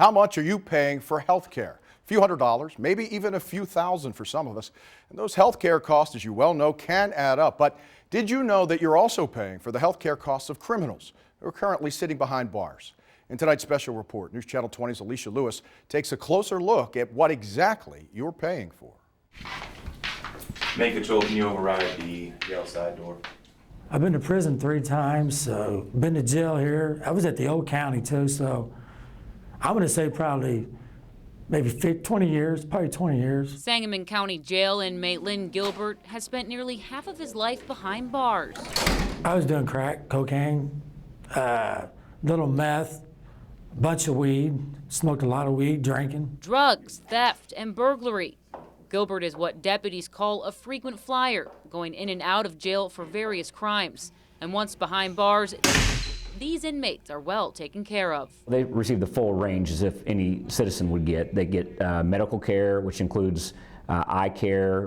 How much are you paying for health care? A few $100s, maybe even a few thousand for some of us. And those health care costs, as you well know, can add up. But did you know that you're also paying for the health care costs of criminals who are currently sitting behind bars? In tonight's special report, News Channel 20's Alicia Lewis takes a closer look at what exactly you're paying for. Main Control, can you override the outside door? I've been to prison 3 times, so been to jail here. I was at the old county too, so I'm gonna say probably maybe 20 years, probably 20 years. Sangamon County Jail inmate Lynn Gilbert has spent nearly half of his life behind bars. I was doing crack, cocaine, little meth, bunch of weed, smoked a lot of weed, drinking. Drugs, theft, and burglary. Gilbert is what deputies call a frequent flyer, going in and out of jail for various crimes. And once behind bars, these inmates are well taken care of. They receive the full range as if any citizen would get. They get medical care, which includes eye care,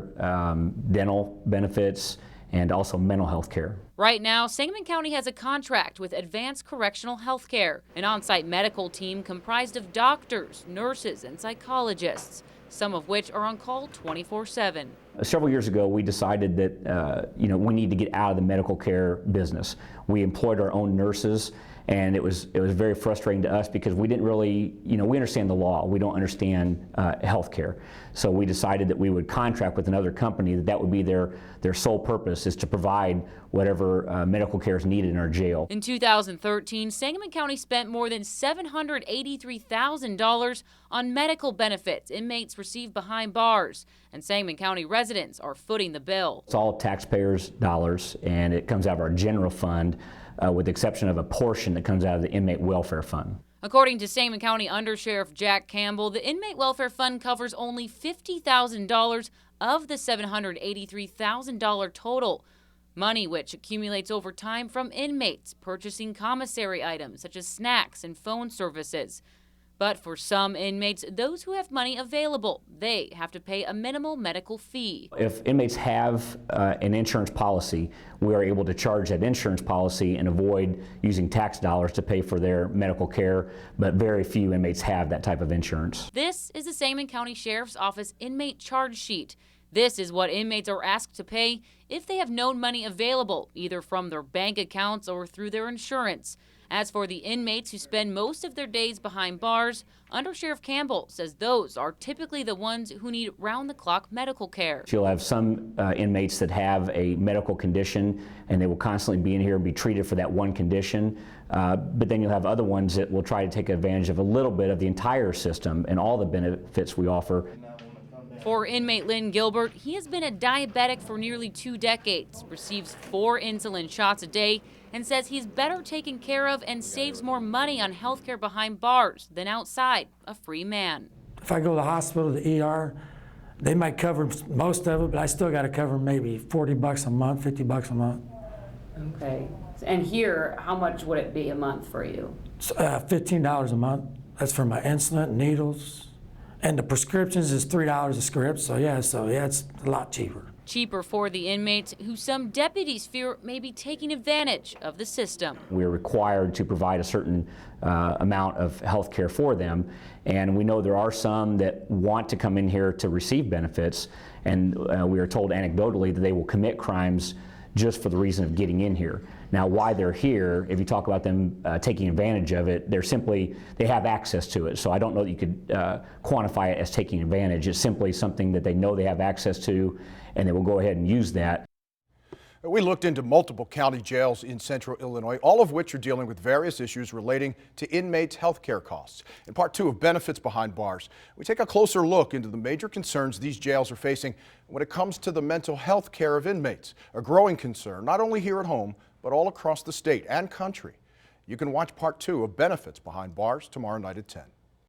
dental benefits, and also mental health care. Right now, Sangamon County has a contract with Advanced Correctional Health Care, an on-site medical team comprised of doctors, nurses, and psychologists, some of which are on call 24/7. Several years ago, we decided that we need to get out of the medical care business. We employed our own nurses, and it was very frustrating to us because we didn't really, we understand the law, we don't understand health care. So we decided that we would contract with another company, that would be their sole purpose, is to provide whatever medical care is needed in our jail. In 2013, Sangamon County spent more than $783,000 on medical benefits inmates receive behind bars, and Sangamon County residents are footing the bill. It's all taxpayers' dollars, and it comes out of our general fund, with the exception of a portion that comes out of the Inmate Welfare Fund. According to Sangamon County Undersheriff Jack Campbell, the Inmate Welfare Fund covers only $50,000 of the $783,000 total. Money which accumulates over time from inmates purchasing commissary items such as snacks and phone services. But for some inmates, those who have money available, they have to pay a minimal medical fee. If inmates have an insurance policy, we are able to charge that insurance policy and avoid using tax dollars to pay for their medical care, but very few inmates have that type of insurance. This is the Sangamon County Sheriff's Office inmate charge sheet. This is what inmates are asked to pay if they have known money available, either from their bank accounts or through their insurance. As for the inmates who spend most of their days behind bars, Undersheriff Campbell says those are typically the ones who need round-the-clock medical care. You'll have some inmates that have a medical condition, and they will constantly be in here and be treated for that one condition. But then you'll have other ones that will try to take advantage of a little bit of the entire system and all the benefits we offer. For inmate Lynn Gilbert, he has been a diabetic for nearly 2 decades, receives 4 insulin shots a day, and says he's better taken care of and saves more money on health care behind bars than outside, a free man. If I go to the hospital, the ER, they might cover most of it, but I still got to cover maybe $40 a month, $50 a month. Okay. And here, how much would it be a month for you? $15 a month. That's for my insulin, needles, and the prescriptions is $3 a script. So yeah, it's a lot cheaper. Cheaper for the inmates who some deputies fear may be taking advantage of the system. We're required to provide a certain amount of health care for them, and we know there are some that want to come in here to receive benefits, and we are told anecdotally that they will commit crimes just for the reason of getting in here. Now, why they're here, if you talk about them taking advantage of it, they have access to it. So I don't know that you could quantify it as taking advantage. It's simply something that they know they have access to, and they will go ahead and use that. We looked into multiple county jails in central Illinois, all of which are dealing with various issues relating to inmates' health care costs. In part 2 of Benefits Behind Bars, we take a closer look into the major concerns these jails are facing when it comes to the mental health care of inmates, a growing concern not only here at home, but all across the state and country. You can watch part 2 of Benefits Behind Bars tomorrow night at 10.